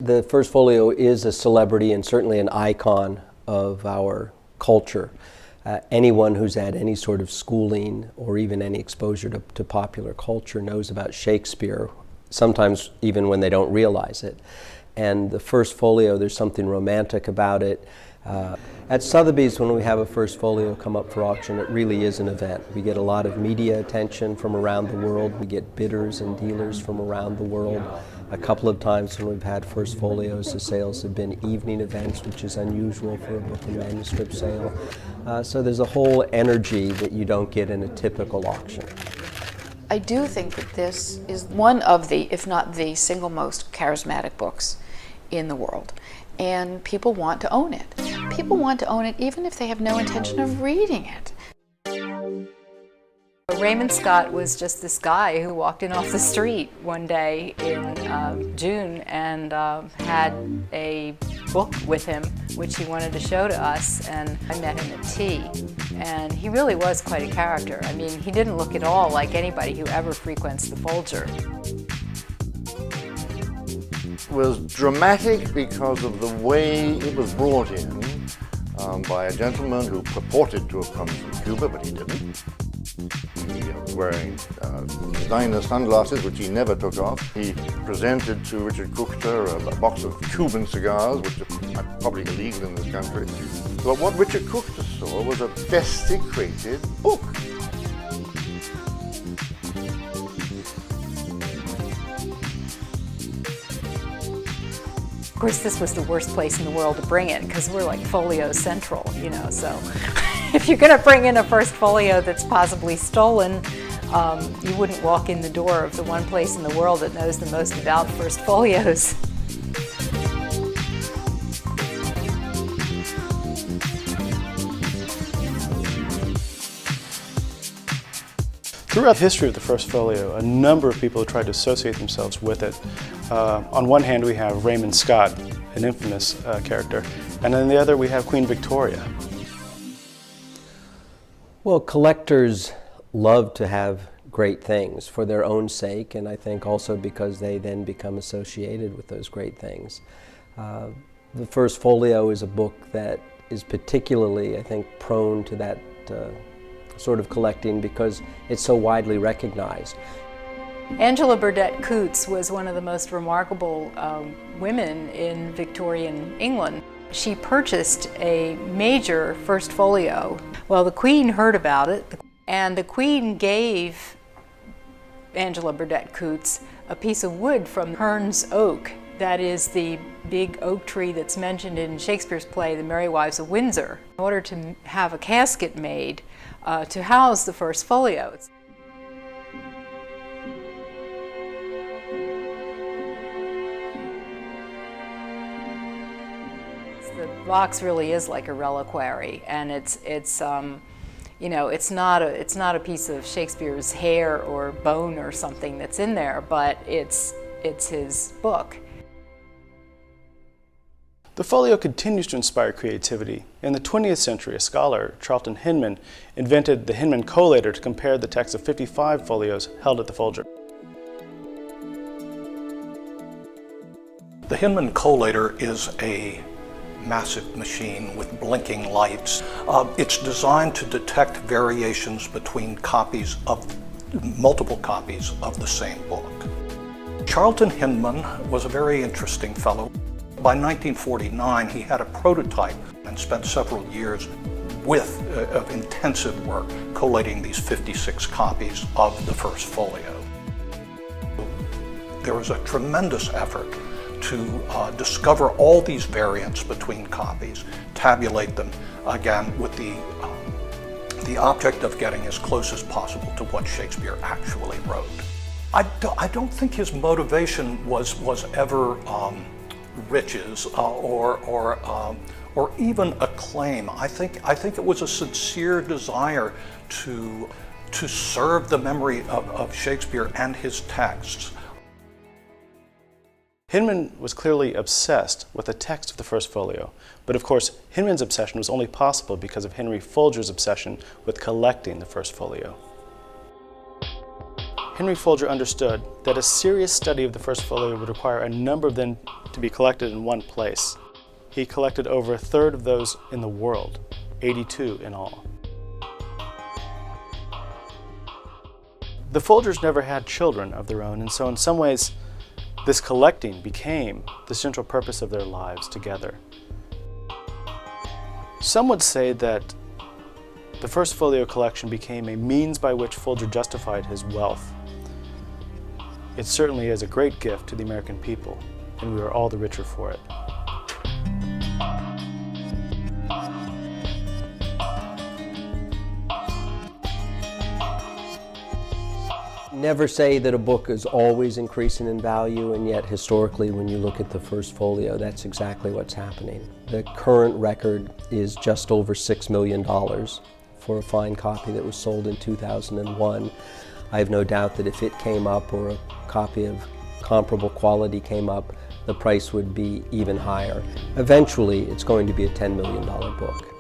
The First Folio is a celebrity and certainly an icon of our culture. Anyone who's had any sort of schooling or even any exposure to popular culture knows about Shakespeare, sometimes even when they don't realize it. And the First Folio, there's something romantic about it. At Sotheby's, when we have a First Folio come up for auction, it really is an event. We get a lot of media attention from around the world. We get bidders and dealers from around the world. A couple of times when we've had First Folios, the sales have been evening events, which is unusual for a book and manuscript sale. So there's a whole energy that you don't get in a typical auction. I do think that this is one of the, if not the single most charismatic books in the world. And people want to own it. People want to own it even if they have no intention of reading it. Raymond Scott was just this guy who walked in off the street one day in June and had a book with him which he wanted to show to us, and I met him at tea. And he really was quite a character. I mean, he didn't look at all like anybody who ever frequents the Folger. It was dramatic because of the way it was brought in by a gentleman who purported to have come from Cuba, but he didn't. He was wearing designer sunglasses, which he never took off. He presented to Richard Kuchter a box of Cuban cigars, which are probably illegal in this country. But what Richard Kuchter saw was a desecrated book. Of course, this was the worst place in the world to bring it because we're like Folio Central, you know, so if you're going to bring in a First Folio that's possibly stolen, you wouldn't walk in the door of the one place in the world that knows the most about First Folios. Throughout the history of the First Folio, a number of people have tried to associate themselves with it. On one hand, we have Raymond Scott, an infamous character, and on the other, we have Queen Victoria. Well, collectors love to have great things for their own sake, and I think also because they then become associated with those great things. The First Folio is a book that is particularly, I think, prone to that sort of collecting because it's so widely recognized. Angela Burdett Coutts was one of the most remarkable women in Victorian England. She purchased a major First Folio. Well, the Queen heard about it, and the Queen gave Angela Burdett Coutts a piece of wood from Hearn's oak. That is the big oak tree that's mentioned in Shakespeare's play, The Merry Wives of Windsor, in order to have a casket made to house the First Folio. The box really is like a reliquary, and it's you know, it's not a piece of Shakespeare's hair or bone or something that's in there, but it's his book. The folio continues to inspire creativity. In the 20th century, a scholar, Charlton Hinman, invented the Hinman collator to compare the text of 55 folios held at the Folger. The Hinman collator is a massive machine with blinking lights. It's designed to detect variations between multiple copies of the same book. Charlton Hinman was a very interesting fellow. By 1949, he had a prototype and spent several years of intensive work collating these 56 copies of the First Folio. There was a tremendous effort to discover all these variants between copies, tabulate them, again with the object of getting as close as possible to what Shakespeare actually wrote. I don't think his motivation was ever riches or even acclaim. I think it was a sincere desire to serve the memory of Shakespeare and his texts. Hinman was clearly obsessed with the text of the First Folio, but of course Hinman's obsession was only possible because of Henry Folger's obsession with collecting the First Folio. Henry Folger understood that a serious study of the first folio would require a number of them to be collected in one place. He collected over a third of those in the world, 82 in all. The Folgers never had children of their own, and so in some ways, this collecting became the central purpose of their lives together. Some would say that the first folio collection became a means by which Folger justified his wealth. It certainly is a great gift to the American people, and we are all the richer for it. Never say that a book is always increasing in value, and yet historically when you look at the first folio, that's exactly what's happening. The current record is just over $6 million for a fine copy that was sold in 2001. I have no doubt that if it came up, or a copy of comparable quality came up, the price would be even higher. Eventually, it's going to be a $10 million book.